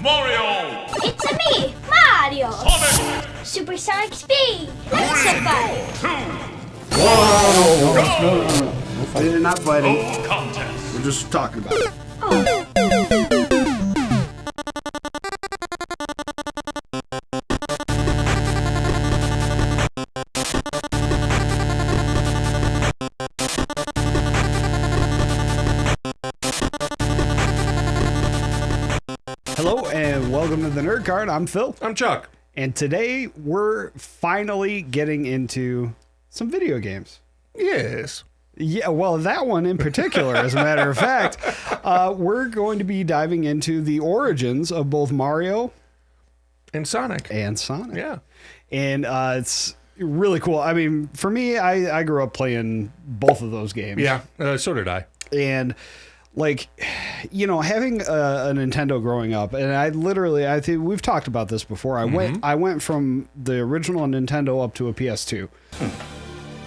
Mario! It's me, Mario! Sonic! Supersonic speed! Let's fight! Whoa! No. We're not fighting. No contest. We're just talking about it. Hello and welcome to the Nerd Card. I'm Phil. I'm Chuck. And today we're finally getting into some video games. Yes. Yeah, well, that one in particular, as a matter of fact, we're going to be diving into the origins of both Mario And Sonic. Yeah. And it's really cool. I mean, for me, I grew up playing both of those games. Yeah, so did I. And like, you know, having a Nintendo growing up, and I think we've talked about this before. I went from the original Nintendo up to a PS2.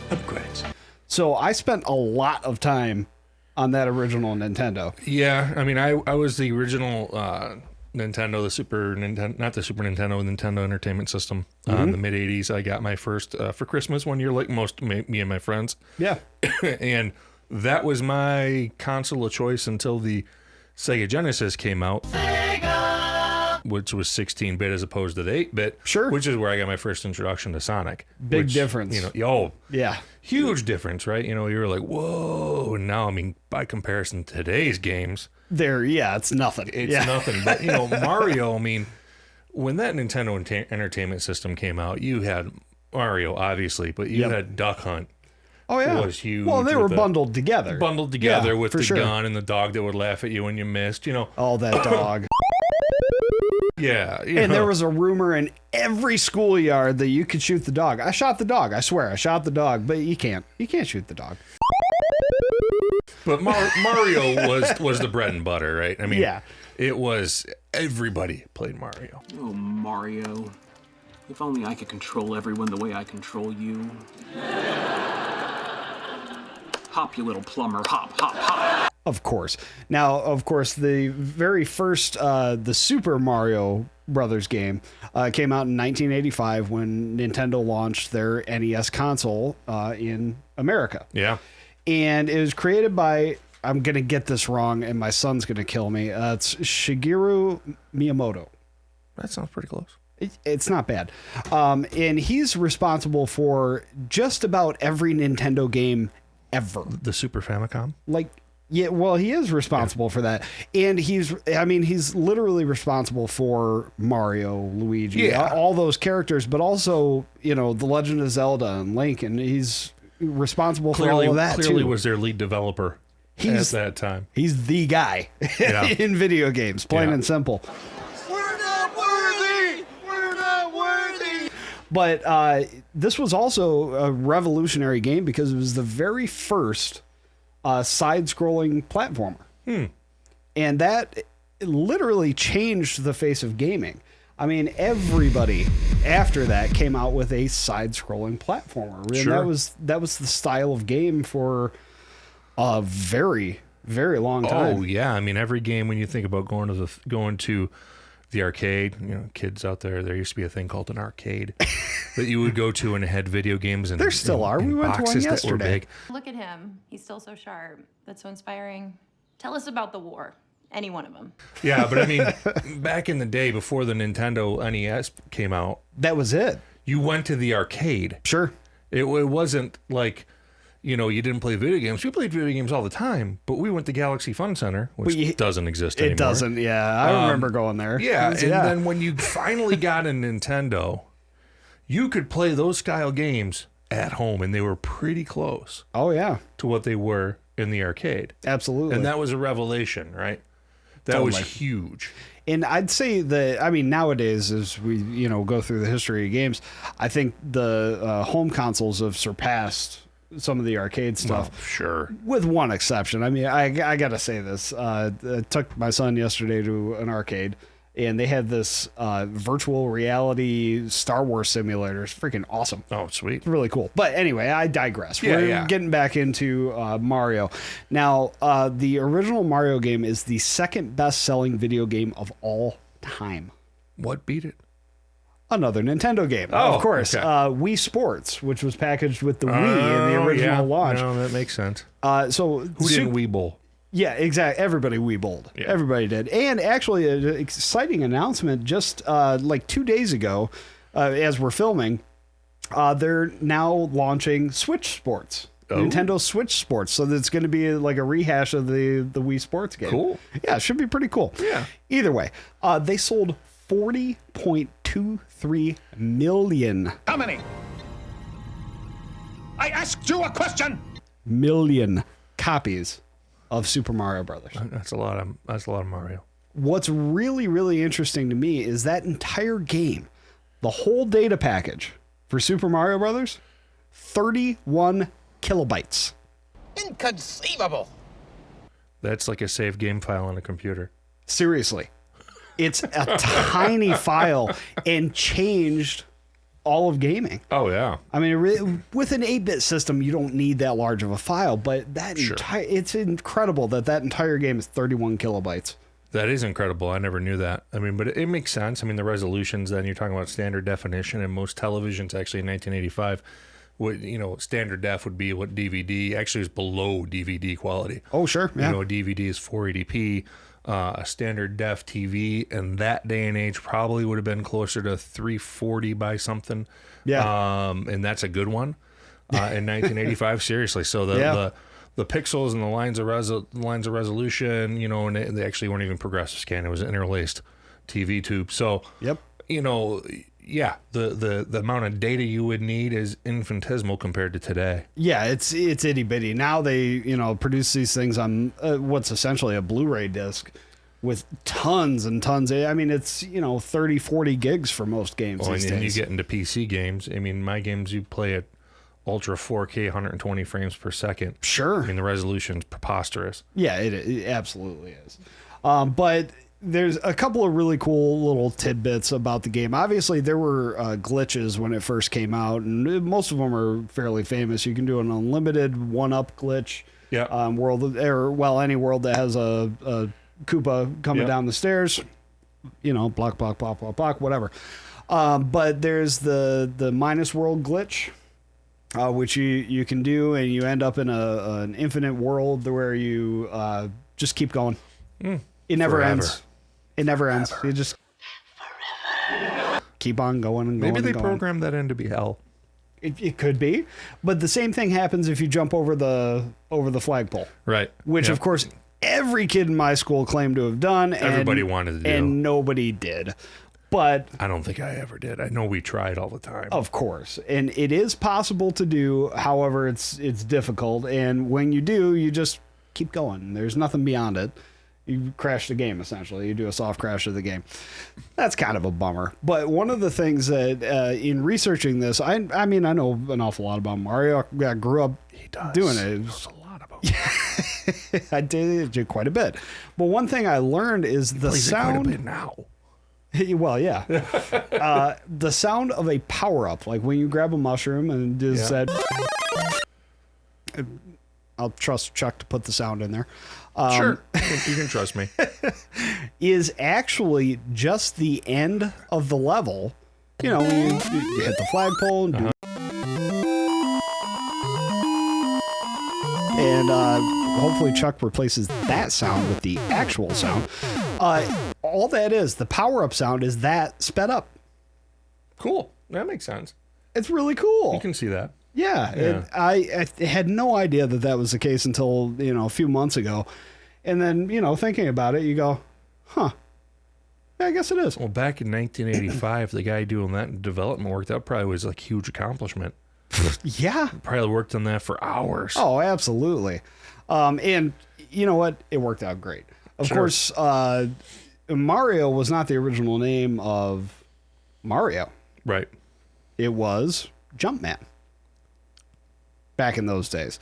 Upgrades. So I spent a lot of time on that original Nintendo. Yeah, I mean, I was the original Nintendo, the Super Nintendo, not the Super Nintendo, Nintendo Entertainment System. In the mid '80s, I got my first for Christmas one year, like most me and my friends. Yeah, and that was my console of choice until the Sega Genesis came out. Which was 16-bit as opposed to the 8-bit. Sure. Which is where I got my first introduction to Sonic. Big difference. You know, yeah. Huge difference, right? You know, you were like, whoa. And now, I mean, by comparison to today's games, it's nothing. It's nothing. But, you know, Mario, I mean, when that Nintendo Entertainment System came out, you had Mario, obviously, but you had Duck Hunt. Oh, yeah. It was huge. Well, they were bundled together. Bundled together with the sure. gun and the dog that would laugh at you when you missed, you know. Oh, that dog. Yeah. And there was a rumor in every schoolyard that you could shoot the dog. I shot the dog. I swear, I shot the dog. But you can't. You can't shoot the dog. But Mario was the bread and butter, right? I mean, it was, everybody played Mario. Oh, Mario. If only I could control everyone the way I control you. Hop, you little plumber. Hop, hop, hop. Of course. Now, of course, the very first, the Super Mario Brothers game came out in 1985 when Nintendo launched their NES console in America. Yeah. And it was created by, I'm going to get this wrong and my son's going to kill me. It's Shigeru Miyamoto. That sounds pretty close. It's not bad. And he's responsible for just about every Nintendo game ever. The Super Famicom? Yeah, well, he is responsible for that. And he's literally responsible for Mario, Luigi, all those characters, but also, you know, The Legend of Zelda and Link, and he's responsible for all of that, clearly too. Was their lead developer at that time. He's the guy in video games, plain and simple. We're not worthy! We're not worthy! But this was also a revolutionary game because it was the very first side-scrolling platformer. And that literally changed the face of gaming. I mean, everybody after that came out with a side-scrolling platformer. And that was the style of game for a very, very long time. Oh, yeah. I mean, every game when you think about going to the arcade, you know, kids out there used to be a thing called an arcade that you would go to and it had video games and there still are. We went to one yesterday. Look at him. He's still so sharp. That's so inspiring. Tell us about the war. Any one of them. Yeah, but I mean, back in the day before the Nintendo NES came out, that was it. You went to the arcade. Sure. It wasn't like, you know, you didn't play video games. We played video games all the time, but we went to Galaxy Fun Center, which doesn't exist anymore. It doesn't, yeah. I remember going there. Yeah, then when you finally got a Nintendo, you could play those style games at home, and they were pretty close. Oh, yeah. To what they were in the arcade. Absolutely. And that was a revelation, right? That was huge. And I'd say that, I mean, nowadays, as we, you know, go through the history of games, I think the home consoles have surpassed some of the arcade stuff. Well, sure. With one exception. I mean, I got to say this. I took my son yesterday to an arcade, and they had this virtual reality Star Wars simulator. It's freaking awesome. Oh, sweet. It's really cool. But anyway, I digress. Yeah, We're getting back into Mario. Now, the original Mario game is the second best-selling video game of all time. What beat it? Another Nintendo game, of course. Okay. Wii Sports, which was packaged with the Wii in the original launch. No, that makes sense. So Who didn't Wii Bowl? Yeah, exactly. Everybody Wii bowled. Yeah. Everybody did. And actually, an exciting announcement just like 2 days ago, as we're filming, they're now launching Switch Sports. Oh. Nintendo Switch Sports. So it's going to be like a rehash of the Wii Sports game. Cool. Yeah, it should be pretty cool. Yeah. Either way, they sold 40.23 million. How many? I asked you a question. Million copies of Super Mario Brothers. That's a lot of Mario. What's really, really interesting to me is that entire game, the whole data package for Super Mario Brothers, 31 kilobytes. Inconceivable. That's like a saved game file on a computer. Seriously. It's a tiny file and changed all of gaming. Oh, yeah. I mean, with an 8-bit system, you don't need that large of a file, but that it's incredible that entire game is 31 kilobytes. That is incredible. I never knew that. I mean, but it makes sense. I mean, the resolutions, then you're talking about standard definition, and most televisions actually in 1985, standard def would be what DVD actually is below DVD quality. Oh, sure. Yeah. A DVD is 480p. A standard def TV in that day and age probably would have been closer to 340 by something. Yeah. And that's a good one in 1985. Seriously. So the pixels and the lines of resolution, and they actually weren't even progressive scan. It was interlaced TV tube. So, Yep. Yeah, the amount of data you would need is infinitesimal compared to today. Yeah, it's itty bitty. Now they, produce these things on what's essentially a Blu-ray disc with tons and tons. I mean, it's, 30, 40 gigs for most games these days. And you get into PC games. I mean, my games you play at Ultra 4K, 120 frames per second. Sure. I mean, the resolution's preposterous. Yeah, it absolutely is. But there's a couple of really cool little tidbits about the game. Obviously, there were glitches when it first came out, and most of them are fairly famous. You can do an unlimited one-up glitch. Yeah. Any world that has a Koopa coming down the stairs. Block, block, block, block, block, whatever. But there's the minus world glitch, which you can do, and you end up in an infinite world where you just keep going. It never ends. It never ends. You just keep on going and going. Maybe they and going. programmed that in to be hell. It could be, but the same thing happens if you jump over the flagpole, Right. which of course every kid in my school claimed to have done. Everybody wanted to do, and nobody did. But I don't think I ever did. I know we tried all the time. of course, and it is possible to do. However, it's difficult, and when you do, you just keep going. There's nothing beyond it. You crash the game, essentially. You do a soft crash of the game. That's kind of a bummer. But one of the things that, in researching this, I mean, I know an awful lot about Mario. I grew up doing it. He knows a lot about it. I did quite a bit. But one thing I learned is the Plays it sound. quite a bit now. Well, yeah. The sound of a power-up. Like when you grab a mushroom and just said... I'll trust Chuck to put the sound in there. Sure. You can trust me. Is actually just the end of the level. When you hit the flagpole and and hopefully Chuck replaces that sound with the actual sound. All that is, the power-up sound is that sped up. Cool. That makes sense. It's really cool. You can see that. Yeah. I had no idea that was the case until, a few months ago. And then, thinking about it, you go, huh. Yeah, I guess it is. Well, back in 1985, the guy doing that development work, that probably was a huge accomplishment. Yeah. Probably worked on that for hours. Oh, absolutely. And you know what? It worked out great. Of course, Mario was not the original name of Mario. Right. It was Jumpman back in those days.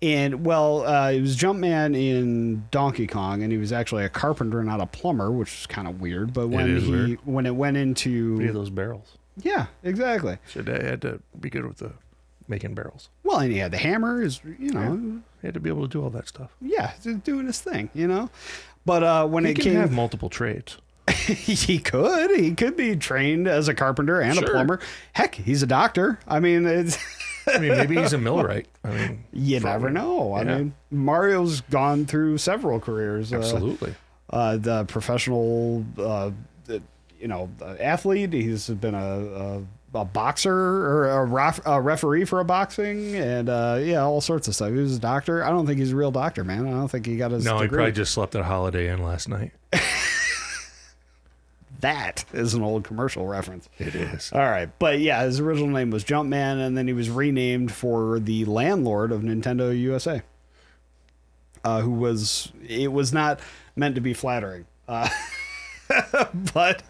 And, it was Jumpman in Donkey Kong, and he was actually a carpenter, not a plumber, which is kind of weird. But when it went into... Three of those barrels. Yeah, exactly. So they had to be good with the making barrels. Well, and he had the hammer, He had to be able to do all that stuff. Yeah, doing his thing, But when He it can came... have multiple trades. He could be trained as a carpenter and a plumber. Heck, he's a doctor. I mean, it's I mean, maybe he's a millwright. I mean, you never know. I mean, Mario's gone through several careers. Absolutely. The professional, athlete. He's been a boxer or a referee for a boxing, and all sorts of stuff. He was a doctor. I don't think he's a real doctor, man. I don't think he got his degree. He probably just slept at Holiday Inn last night. That is an old commercial reference. It is. All right. But yeah, his original name was Jumpman, and then he was renamed for the landlord of Nintendo USA, it was not meant to be flattering. But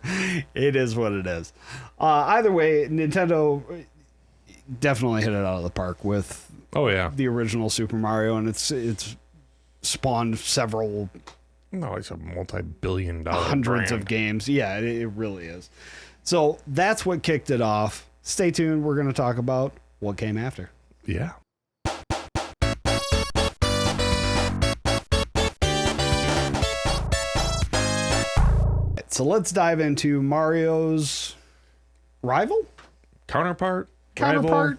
it is what it is. Either way, Nintendo definitely hit it out of the park with the original Super Mario, and it's spawned several... No, it's a multi-billion-dollar hundreds brand. of games. Yeah, it really is. So that's what kicked it off. Stay tuned. We're going to talk about what came after. Yeah. So let's dive into Mario's rival? Counterpart? Rival?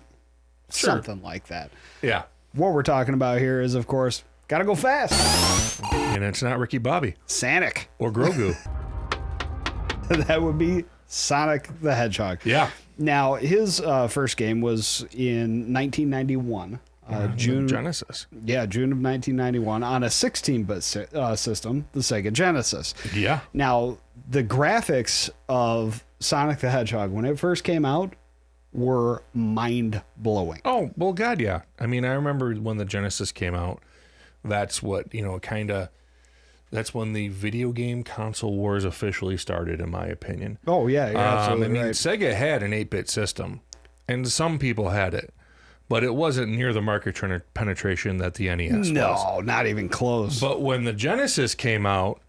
Sure. Something like that. Yeah. What we're talking about here is, of course, gotta go fast. And it's not Ricky Bobby. Sonic. Or Grogu. That would be Sonic the Hedgehog. Yeah. Now, his first game was in 1991. June Genesis. Yeah, June of 1991 on a 16-bit system, the Sega Genesis. Yeah. Now, the graphics of Sonic the Hedgehog, when it first came out, were mind-blowing. Oh, well, God, yeah. I mean, I remember when the Genesis came out, that's what, that's when the video game console wars officially started, in my opinion. Oh, yeah, you're absolutely right. Sega had an 8-bit system, and some people had it, but it wasn't near the market penetration that the NES was. No, not even close. But when the Genesis came out,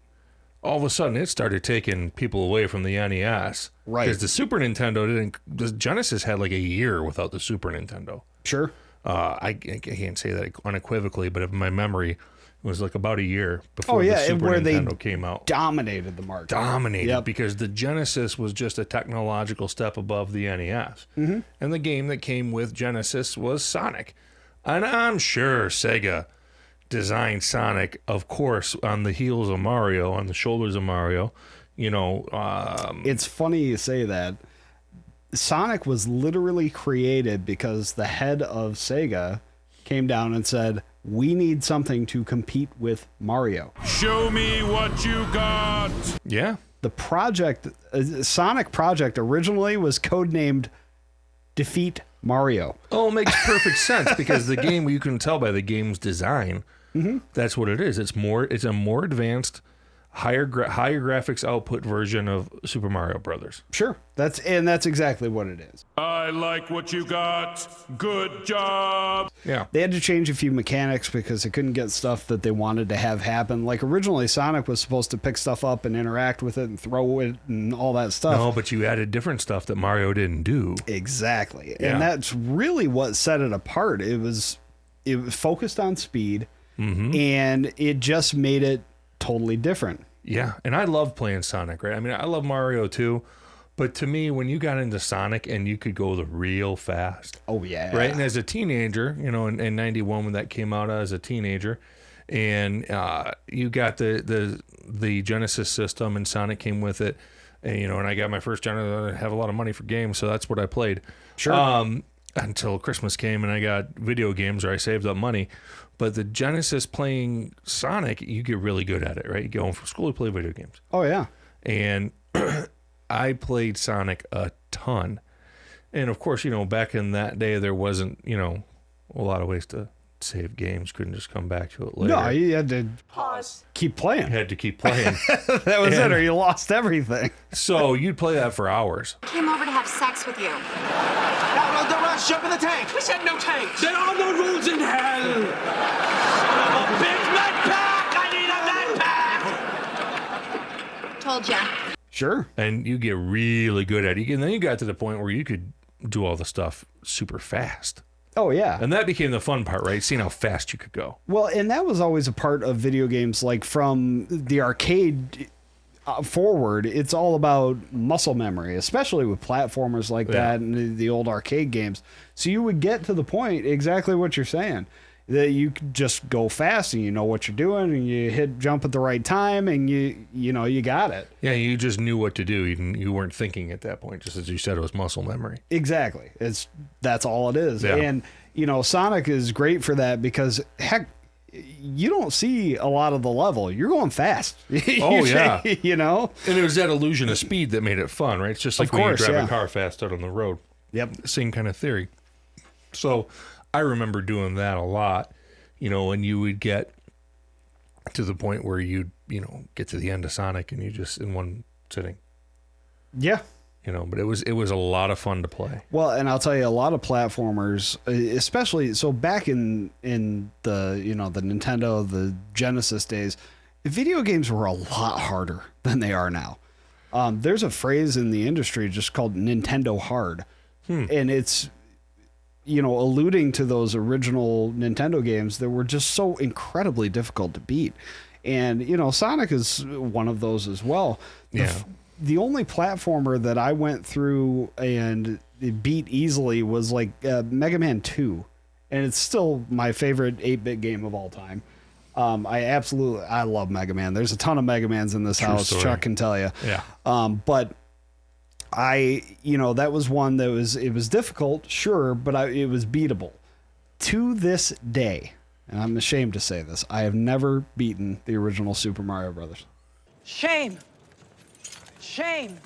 all of a sudden it started taking people away from the NES. Right. Because the Super Nintendo the Genesis had like a year without the Super Nintendo. Sure. I can't say that unequivocally, but if my memory, it was like about a year before the Super Nintendo came out. Dominated the market. Dominated because the Genesis was just a technological step above the NES. Mm-hmm. And the game that came with Genesis was Sonic. And I'm sure Sega designed Sonic, of course, on the heels of Mario, on the shoulders of Mario. It's funny you say that. Sonic was literally created because the head of Sega came down and said, we need something to compete with Mario. Show me what you got. Yeah. The project, Sonic project, originally was codenamed Defeat Mario. Oh, it makes perfect sense because the game, you can tell by the game's design, that's what it is. It's a more advanced, higher graphics output version of Super Mario Brothers. Sure. That's exactly what it is. I like what you got. Good job. Yeah. They had to change a few mechanics because they couldn't get stuff that they wanted to have happen. Like originally Sonic was supposed to pick stuff up and interact with it and throw it and all that stuff. No, but you added different stuff that Mario didn't do. Exactly. Yeah. And that's really what set it apart. It was focused on speed and it just made it totally different. Yeah, and I love playing Sonic, right? I mean, I love Mario too, but to me, when you got into Sonic and you could go the real fast. Oh, yeah. Right, and as a teenager, in 91 when that came out as a teenager, and you got the Genesis system and Sonic came with it, and, and I got my first Genesis, I have a lot of money for games, so that's what I played. Sure. Until Christmas came and I got video games or I saved up money. But the Genesis playing Sonic, you get really good at it, right? You go home from school, you play video games. Oh, yeah. And I played Sonic a ton. And of course, back in that day, there wasn't, a lot of ways to save games. Couldn't just come back to it later. No, you had to keep playing. You had to keep playing. That was it, or you lost everything. So you'd play that for hours. Came over to have sex with you. No, don't rush. Jump in the tank. We said no tanks. There are no rules in hell. A big med pack. I need a med pack. Told ya. Sure. And you get really good at it. And then you got to the point where you could do all the stuff super fast. Oh, yeah. And that became the fun part, right? Seeing how fast you could go. Well, and that was always a part of video games, like from the arcade forward, it's all about muscle memory, especially with platformers like that and the old arcade games. So you would get to the point, exactly what you're saying, that you could just go fast and you know what you're doing and you hit jump at the right time and you know, you got it. Yeah, you just knew what to do. You weren't thinking at that point. Just as you said, it was muscle memory. Exactly. That's all it is. Yeah. And, you know, Sonic is great for that because, heck, you don't see a lot of the level. You're going fast. Oh, yeah. You know? And it was that illusion of speed that made it fun, right? It's just like Of when course, you drive yeah. a car fast out on the road. Yep. Same kind of theory. So I remember doing that a lot, you know, when you would get to the point where you'd, you know, get to the end of Sonic and you just in one sitting, Yeah. you know, but it was a lot of fun to play. Well, and I'll tell you, a lot of platformers, especially so back in the, you know, the Nintendo, the Genesis days, video games were a lot harder than they are now. There's a phrase in the industry just called Nintendo hard, and it's, you know, alluding to those original Nintendo games that were just so incredibly difficult to beat. And, you know, Sonic is one of those as well. The only platformer that I went through and beat easily was like Mega Man 2. And it's still my favorite 8-bit game of all time. I love Mega Man. There's a ton of Mega Mans in this house. story. Chuck can tell you. Yeah. But you know, that was one that it was difficult, sure, but it was beatable. To this day, and I'm ashamed to say this, I have never beaten the original Super Mario Brothers. Shame. Shame.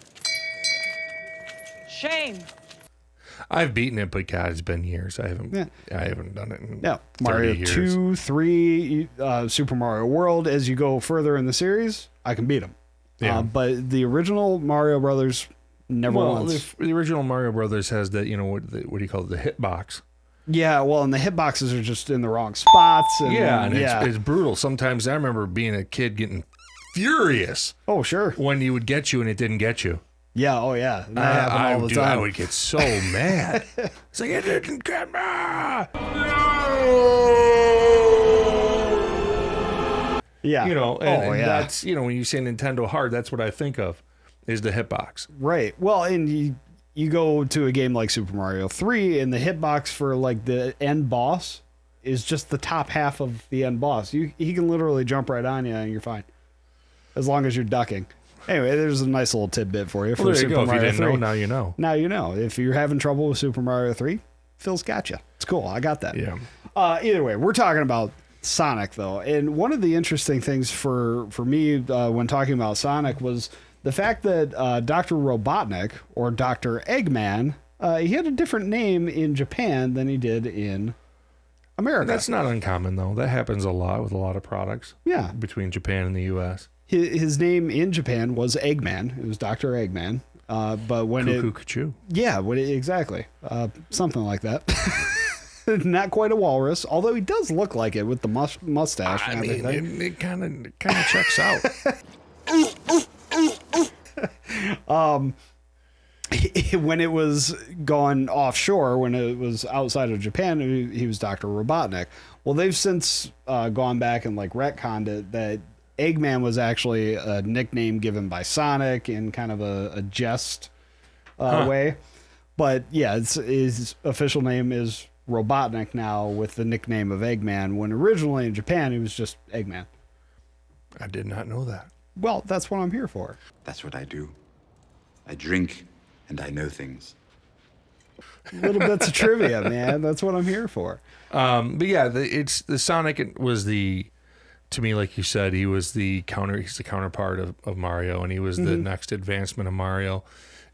Shame. I've beaten it, but God, it's been years. I haven't done it in 30 Mario years. 2, 3, Super Mario World, as you go further in the series, I can beat them. Yeah. But the original Mario Brothers, never once. The original Mario Brothers has that, you know, what do you call it? The hitbox. Yeah, well, and the hitboxes are just in the wrong spots. And, It's brutal. Sometimes I remember being a kid getting furious Oh, sure. when you would get you and it didn't get you. Yeah, oh, yeah. That happened all the time. I would get so mad. It's like, it didn't get me. Yeah. You know, and yeah. that's, you know, when you say Nintendo hard, that's what I think of is the hitbox. Right. Well, and you go to a game like Super Mario 3 and the hitbox for like the end boss is just the top half of the end boss. He can literally jump right on you and you're fine. As long as you're ducking. Anyway, there's a nice little tidbit for you. Well, there you Super go. If you Mario didn't 3. know, now you know. Now you know. If you're having trouble with Super Mario 3, Phil's got you. It's cool. I got that. Yeah. Either way, we're talking about Sonic, though. And one of the interesting things for me when talking about Sonic was the fact that Dr. Robotnik, or Dr. Eggman, he had a different name in Japan than he did in America. That's not uncommon, though. That happens a lot with a lot of products. Yeah. Between Japan and the U.S. His name in Japan was Eggman. It was Dr. Eggman. But when Cuckoo. Yeah, exactly. Something like that. Not quite a walrus, although he does look like it with the mustache. I and mean, everything. it kind of checks out. When it was gone offshore, when it was outside of Japan, he was Dr. Robotnik. Well, they've since gone back and like retconned it that Eggman was actually a nickname given by Sonic in kind of a jest way. But yeah, his official name is Robotnik now with the nickname of Eggman, when originally in Japan he was just Eggman. I did not know that. Well, that's what I'm here for. That's what I do. I drink and I know things. Little bits of trivia, man. That's what I'm here for. But yeah, the Sonic was to me, like you said, he's the counterpart of Mario, and he was the next advancement of Mario.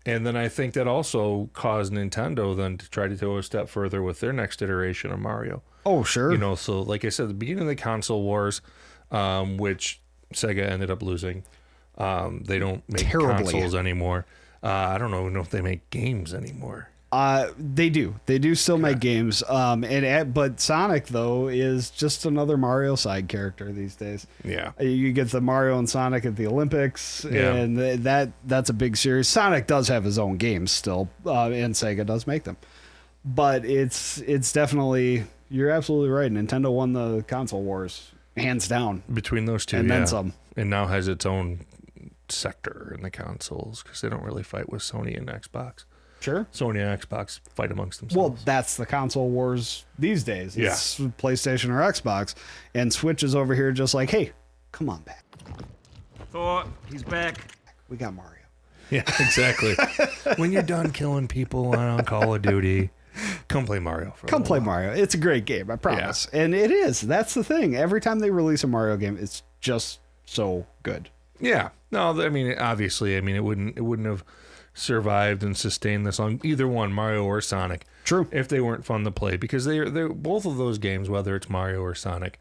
And then I think that also caused Nintendo then to try to go a step further with their next iteration of Mario. Oh, sure. You know, so like I said, the beginning of the console wars, which Sega ended up losing. They don't make consoles anymore. I don't know if they make games anymore. They do still make games. But Sonic though is just another Mario side character these days. Yeah. You get the Mario and Sonic at the Olympics, and that's a big series. Sonic does have his own games still, and Sega does make them. But it's definitely, you're absolutely right. Nintendo won the console wars hands down Between those two, and then some. And now has its own sector in the consoles because they don't really fight with Sony and Xbox. Sure. Sony and Xbox fight amongst themselves. Well, that's the console wars these days. It's PlayStation or Xbox. And Switch is over here just like, hey, come on back. Thor, he's back. We got Mario. Yeah, exactly. When you're done killing people on Call of Duty, come play Mario. Come play Mario. It's a great game, I promise. Yeah. And it is. That's the thing. Every time they release a Mario game, it's just so good. Yeah. No, I mean, obviously, I mean, it wouldn't have survived and sustained this long, either one, Mario or Sonic. True. If they weren't fun to play, because they're both of those games, whether it's Mario or Sonic,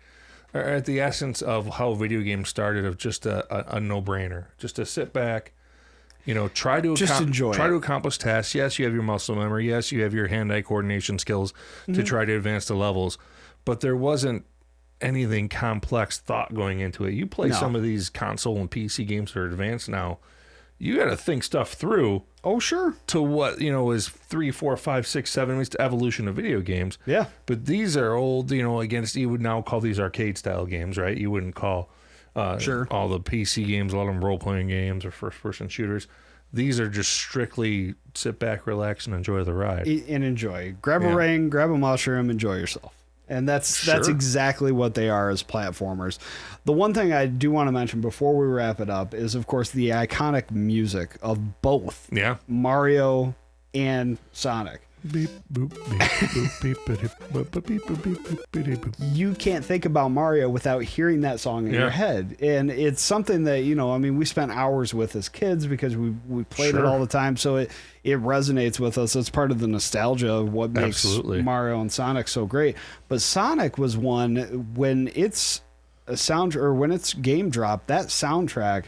are at the essence of how video games started, of just a no-brainer, just to sit back, try to accomplish tasks. Yes, you have your muscle memory. Yes, you have your hand-eye coordination skills to try to advance the levels, but there wasn't anything complex thought going into it. You play some of these console and PC games that are advanced now, you got to think stuff through. Oh, sure. To what, is 3, 4, 5, 6, 7 weeks to evolution of video games. Yeah. But these are old, against, you would now call these arcade style games, right? You wouldn't call all the PC games, a lot of them role-playing games or first-person shooters. These are just strictly sit back, relax, and enjoy the ride. And enjoy. Grab a ring, grab a mushroom, enjoy yourself. And that's exactly what they are as platformers. The one thing I do want to mention before we wrap it up is, of course, the iconic music of both Mario and Sonic. Beep, boop, beep, boop, beep, beep, you can't think about Mario without hearing that song in your head. And it's something that, we spent hours with as kids because we played it all the time. So it resonates with us. It's part of the nostalgia of what makes Mario and Sonic so great. But Sonic was one, when its when its game dropped, that soundtrack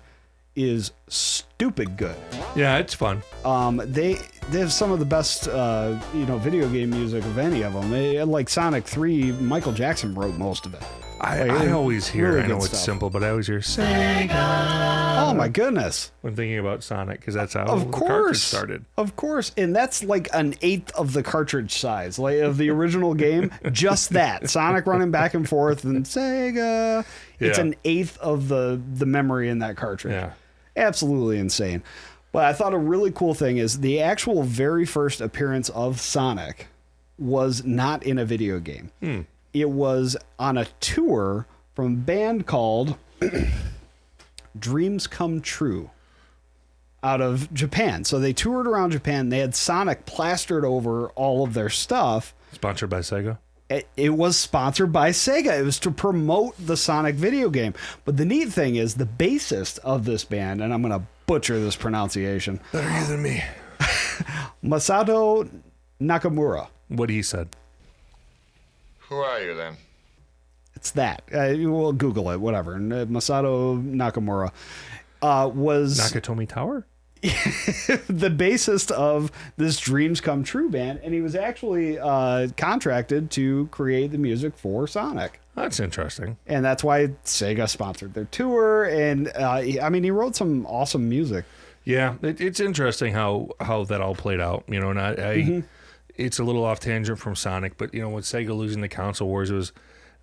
is stupid good. Yeah, it's fun. They have some of the best video game music of any of them. Like Sonic 3, Michael Jackson wrote most of it. I always hear, really I know it's simple, but I always hear Sega. Oh my goodness. When thinking about Sonic, because that's how the cartridge started. Of course. And that's like an eighth of the cartridge size of the original game. Just that. Sonic running back and forth and Sega. It's an eighth of the memory in that cartridge. Yeah. Absolutely insane. But I thought a really cool thing is the actual very first appearance of Sonic was not in a video game. It was on a tour from a band called Dreams Come True out of Japan. So they toured around Japan. They had Sonic plastered over all of their stuff. Sponsored by Sega? It was sponsored by Sega. It was to promote the Sonic video game. But the neat thing is the bassist of this band, and I'm going to butcher this pronunciation. Better you than me. Masato Nakamura. What he said. Who are you then? It's that. We'll Google it, whatever. Masato Nakamura was... Nakatomi Tower? the bassist of this Dreams Come True band, and he was actually contracted to create the music for Sonic. That's interesting. And that's why Sega sponsored their tour, and he wrote some awesome music. Yeah, it's interesting how that all played out, and it's a little off tangent from Sonic, but with Sega losing the console wars,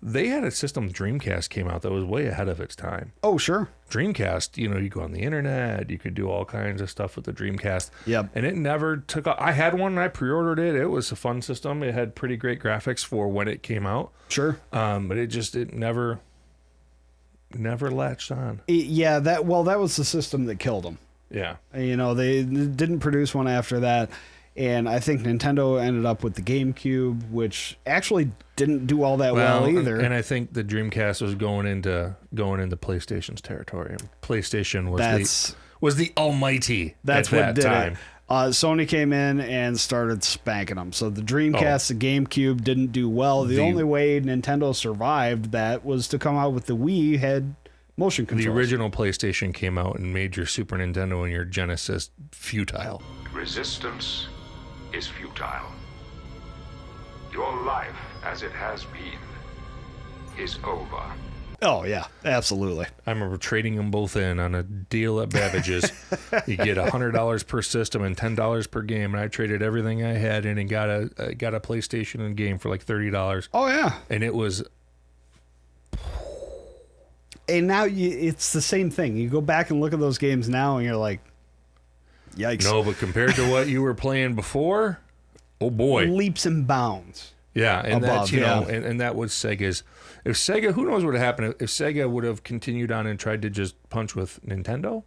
they had a system, Dreamcast came out, that was way ahead of its time. Oh, sure. Dreamcast, you go on the internet, you could do all kinds of stuff with the Dreamcast. Yep. And it never took off. I had one and I pre-ordered it. It was a fun system. It had pretty great graphics for when it came out. Sure. But it never latched on. That was the system that killed them. Yeah. They didn't produce one after that. And I think Nintendo ended up with the GameCube, which actually didn't do all that well either. And I think the Dreamcast was going into PlayStation's territory. PlayStation was the almighty. That's at what that did time. it. Sony came in and started spanking them. So the Dreamcast, the GameCube didn't do well. The only way Nintendo survived that was to come out with the Wii had motion controls. The original PlayStation came out and made your Super Nintendo and your Genesis futile. Resistance is futile. Your life, as it has been, is over. Oh, yeah, absolutely. I remember trading them both in on a deal at Beverages. You get $100 per system and $10 per game, and I traded everything I had in and got a PlayStation and game for like $30. Oh, yeah. And it was... And now it's the same thing. You go back and look at those games now, and you're like, yikes. No, but compared to what you were playing before, oh boy. Leaps and bounds. Yeah, and above, that's, and that was Sega's. If Sega, who knows what would have happened if Sega would have continued on and tried to just punch with Nintendo,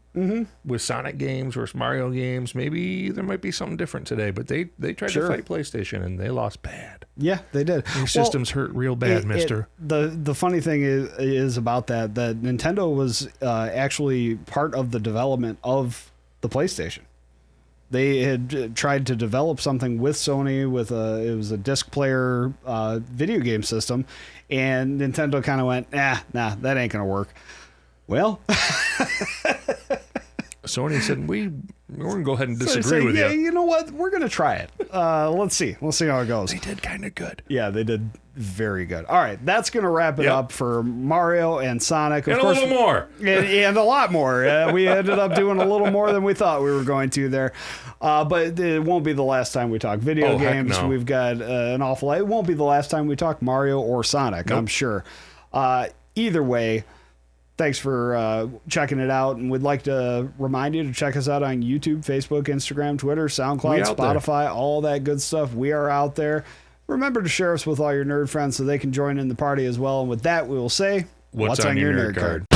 with Sonic games or Mario games, maybe there might be something different today. But they tried to fight PlayStation and they lost bad. Yeah, they did. These systems hurt real bad, mister. The funny thing is about that Nintendo was actually part of the development of the PlayStation. They had tried to develop something with Sony it was a disc player video game system, and Nintendo kind of went, nah, that ain't gonna work. Well, Sony said we're gonna go ahead and disagree with you. you know what? We're gonna try it. Let's see. We'll see how it goes. They did kind of good. Yeah, they did very good. All right, that's gonna wrap it up for Mario and Sonic. Of and course, a little more. and a lot more. We ended up doing a little more than we thought we were going to there. But it won't be the last time we talk video games. Heck no. We've got an awful lot. It won't be the last time we talk Mario or Sonic, I'm sure. Either way, thanks for checking it out. And we'd like to remind you to check us out on YouTube, Facebook, Instagram, Twitter, SoundCloud, Spotify, all that good stuff. We are out there. Remember to share us with all your nerd friends so they can join in the party as well. And with that, we will say, what's on your nerd card?